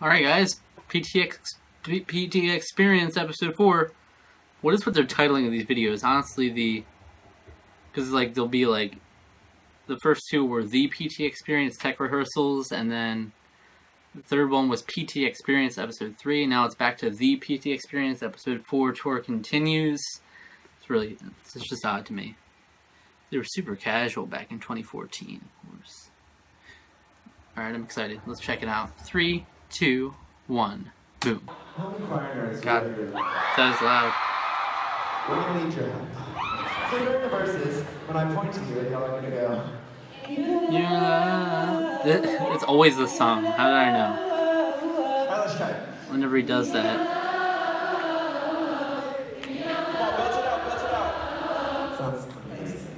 Alright guys, PTXperience episode 4. What is what they're titling of these videos? Honestly, because like they'll be like, the first two were the PTXperience tech rehearsals, and then the third one was PTXperience episode 3. Now it's back to the PTXperience episode 4 tour continues. It's just odd to me. They were super casual back in 2014, of course. Alright, I'm excited. Let's check it out. 3, 2, 1. Boom. God, that is loud. We're gonna need your help. So during the verses, when I point to you, y'all are gonna go. Yeah. It's always this song. How did I know? Alright, let's try it. Whenever he does that. Come on, belch it out. Sounds amazing.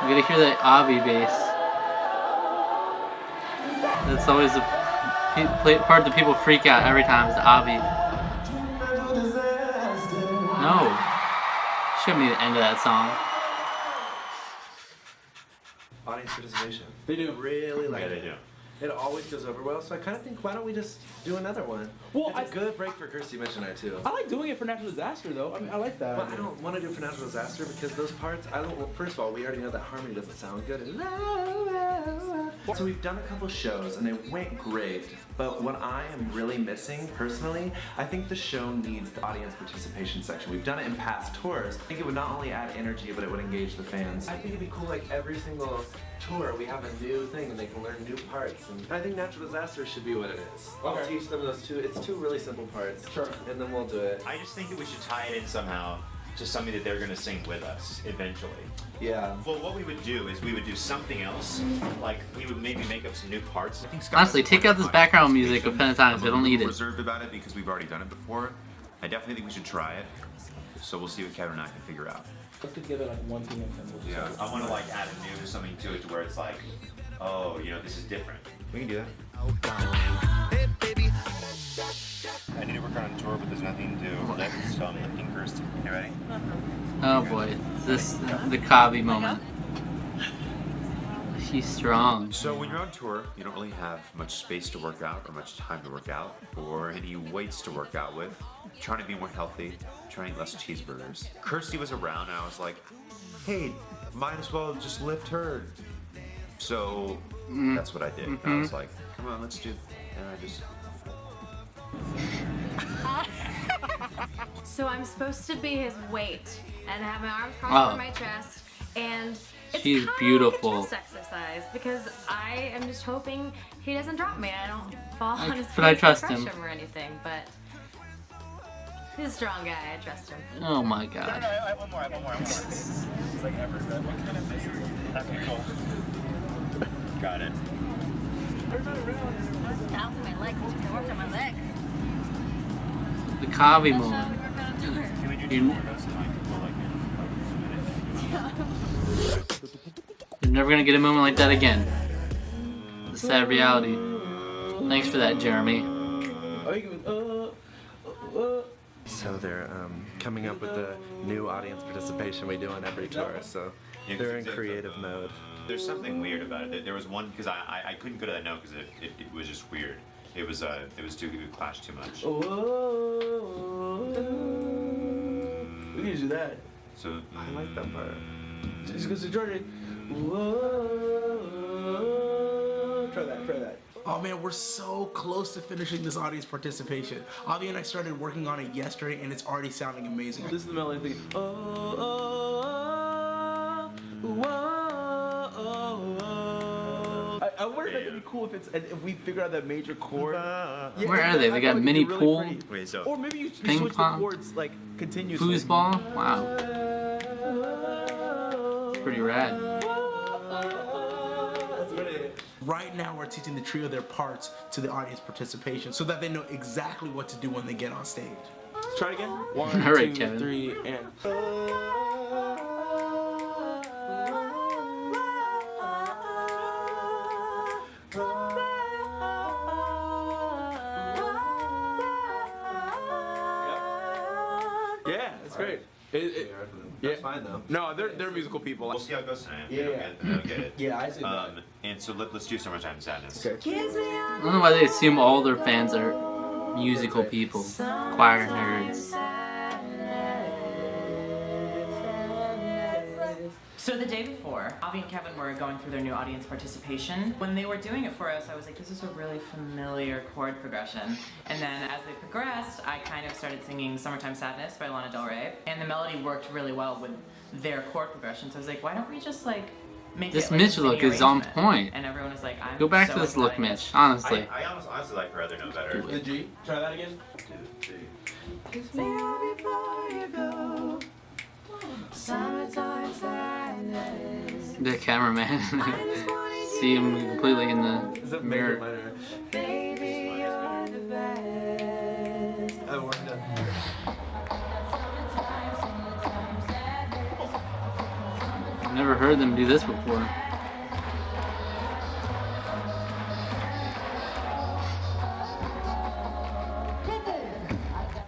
You gotta hear that Avi bass. That's always the part that people freak out every time is the Avi. No. Show me the end of that song. Audience participation. They do. Really like Yeah, it. they do. It always goes over well, so I kind of think, why don't we just do another one? Well, it's a good break for Kirsty mentioned that too. I like doing it for natural disaster, though. I mean, I like that. But I don't want to do for natural disaster because those parts, first of all, we already know that harmony doesn't sound good. So we've done a couple shows and they went great, but what I am really missing personally, I think the show needs the audience participation section. We've done it in past tours. I think it would not only add energy, but it would engage the fans. I think it'd be cool, like every single tour we have a new thing and they can learn new parts. And I think natural disaster should be what it is. I'll Okay. teach them those two. It's two really simple parts. Sure. And then we'll do it. I just think that we should tie it in somehow to something that they're going to sing with us eventually. Yeah. Well, what we would do is we would do something else, like we would maybe make up some new parts. I think Scott Honestly, has take out this background music of participation. Pentatonix. I I'm don't need a little it. reserved about it because we've already done it before. I definitely think we should try it. So we'll see what Kevin and I can figure out. Let's put together like one thing and then we'll Yeah. I want to like add a new something to it to where it's like, oh, you know, this is different. We can do that. I need to work on a tour, but there's nothing to lift, so I'm lifting first. You ready? Oh boy, this the Kavi moment. She's strong. So when you're on tour, you don't really have much space to work out or much time to work out or any weights to work out with. Trying to be more healthy, trying to eat less cheeseburgers. Kirsty was around and I was like, hey, might as well just lift her. So that's what I did. And I was like, come on, let's do it. And I just... So I'm supposed to be his weight and have my arms crossed Wow. over my chest, and it's She's kind beautiful. of like a chest exercise because I am just hoping he doesn't drop me. I don't fall on his face but I trust and him. crush him or anything. But he's a strong guy. I trust him. Oh my god. I have one more. It's like ever. What kind of mystery? Okay, cool. Got it. Bouncing my legs. I worked on my legs. The Kavi moment. Can we do You- two more of those? You're never gonna get a moment like that again. The sad reality. Thanks for that, Jeremy. Oh, you can, So they're coming up with the new audience participation we do on every tour, so Yeah, 'cause they're in it's- creative mode. There's something weird about it. There was one because I couldn't go to that note because it was just weird. It was too, it would clash too much. we can do that. So I like that part. Just goes to Jordan. Try that. Oh man, we're so close to finishing this audience participation. Avi and I started working on it yesterday and it's already sounding amazing. This is the melody thing. I wonder if it'd be cool if we figure out that major chord. Yeah, Where are they? They got I thought it mini could be pool? really pretty. Wait, so Or maybe you Ping switch pong? the chords like continuously. Foosball? Wow. Pretty rad. Right now we're teaching the trio their parts to the audience participation so that they know exactly what to do when they get on stage. Try it again. 1, All right, 2, Kevin. 3, and... Yeah, it's great. That's fine though. No, they're musical people. We'll see how it goes tonight. Yeah. I'll get it. Yeah, I see that. And so let's do Summertime Sadness. Okay. I don't know why they assume all their fans are musical people, choir nerds. So the day before, Avi and Kevin were going through their new audience participation. When they were doing it for us, I was like, this is a really familiar chord progression. And then as they progressed, I kind of started singing Summertime Sadness by Lana Del Rey. And the melody worked really well with their chord progression. So I was like, why don't we just like make This it like Mitch a look mini is on arrangement? point. And everyone was like, I'm Go back so to this look, enjoying Mitch. this. Honestly. I honestly like Rather Know Better. The G. Try that again. The cameraman. See him completely in Is the it major or mirror. minor? Oh, we're done. I've never heard them do this before.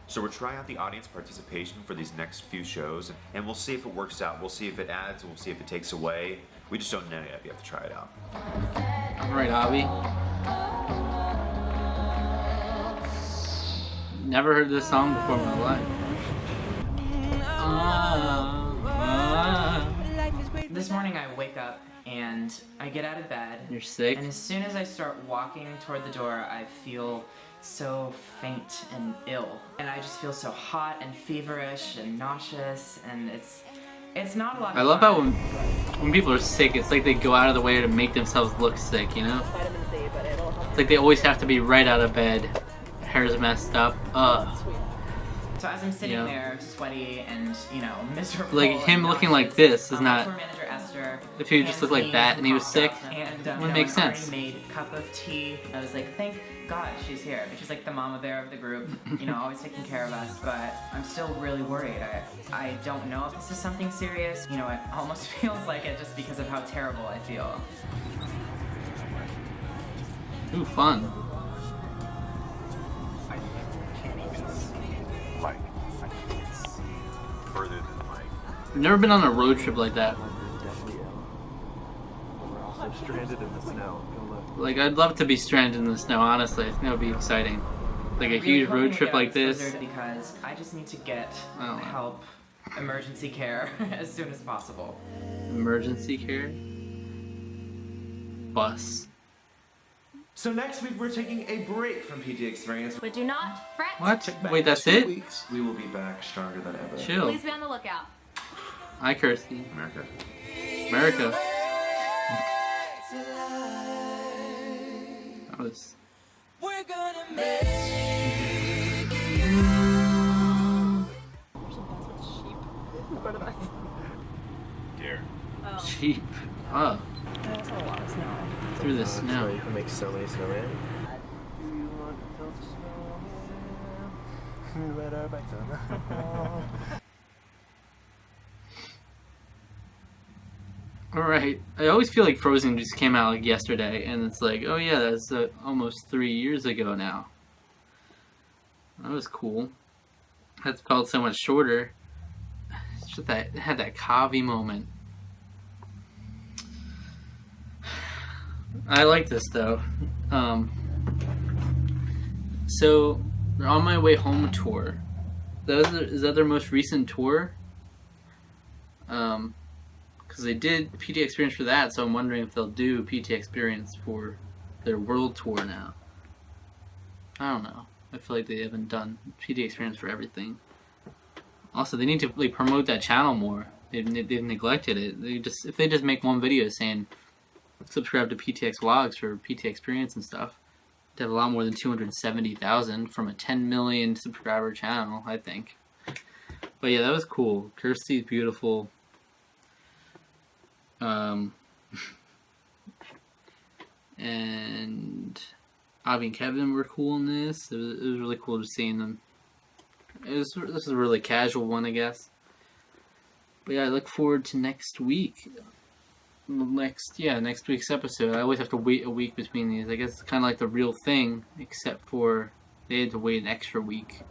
So we're trying out the audience participation for these next few shows, and we'll see if it works out. We'll see if it adds, we'll see if it takes away. We just don't know yet. We have to try it out. Alright, Avi. Never heard this song before in my life. This morning I wake up and I get out of bed. You're sick? And as soon as I start walking toward the door, I feel so faint and ill. And I just feel so hot and feverish and nauseous, and it's not a lot of I love how fun. when people are sick, it's like they go out of the way to make themselves look sick, you know? It's like they always have to be right out of bed. Hair's messed up. So as I'm sitting Yeah. there, sweaty and, you know, miserable. Like, him and looking like nauseous, this is my not- tour manager Esther If he just looked like hands that me and he was some sick, coffee, and, it would you know, make an sense. already made cup of tea. I was like, thank God she's here. She's like the mama bear of the group, you know, always taking care of us. But I'm still really worried. I don't know if this is something serious. You know, it almost feels like it just because of how terrible I feel. Ooh, fun. I can't even see Mike. I can't see further than Mike. I've never been on a road trip like that. We're also stranded in the snow. Go look. Like, I'd love to be stranded in the snow, honestly. I think that would be exciting. Like a I'm really huge hoping road to trip get out like of this this. blizzard because I just need to get I don't know. help, emergency care as soon as possible. Emergency care? Bus. So next week we're taking a break from PT Experience. But do not fret. What? Wait, that's it? Weeks. We will be back stronger than ever. Chill. Please be on the lookout. Hi, Kirsty. America. America. That was... Dear. Cheap. Oh. That's a lot of snow. Through the snow. You can make so many snowmen. Alright. I always feel like Frozen just came out like yesterday, and it's like, oh yeah, that's almost 3 years ago now. That was cool. That felt so much shorter. It's just that it had that Kavi moment. I like this though. So they're on my way home tour. Is that their most recent tour? Because they did PT Experience for that, so I'm wondering if they'll do PT Experience for their world tour now. I don't know. I feel like they haven't done PT Experience for everything. Also, they need to like promote that channel more. They've neglected it. If they just make one video saying subscribe to PTX Vlogs for PT Experience and stuff, they have a lot more than 270,000 from a 10 million subscriber channel, I think. But yeah, that was cool. Kirsty's beautiful. And Avi and Kevin were cool in this. It was really cool just seeing them. This is a really casual one, I guess. But yeah, I look forward to next week. Next week's episode. I always have to wait a week between these. I guess it's kind of like the real thing, except for they had to wait an extra week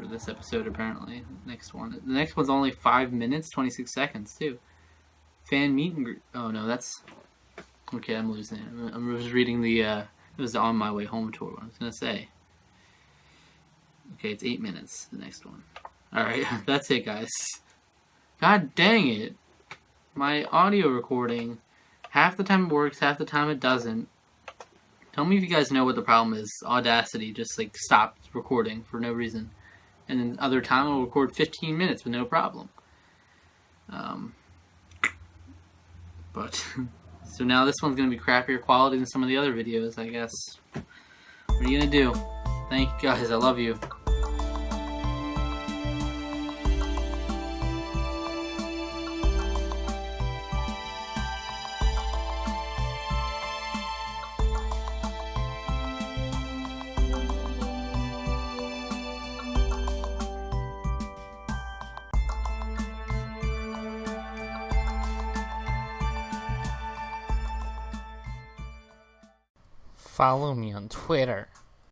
for this episode, apparently. Next one. The next one's only 5 minutes, 26 seconds, too. Fan meet and greet. Oh, no, that's... Okay, I'm losing it. I'm just reading the, it was the On My Way Home tour, what I was going to say. Okay, it's 8 minutes, the next one. Alright, that's it, guys. God dang it. My audio recording, half the time it works, half the time it doesn't. Tell me if you guys know what the problem is. Audacity just, like, stopped recording for no reason. And then other time I'll record 15 minutes with no problem. But, so now this one's going to be crappier quality than some of the other videos, I guess. What are you going to do? Thank you guys, I love you. Follow me on Twitter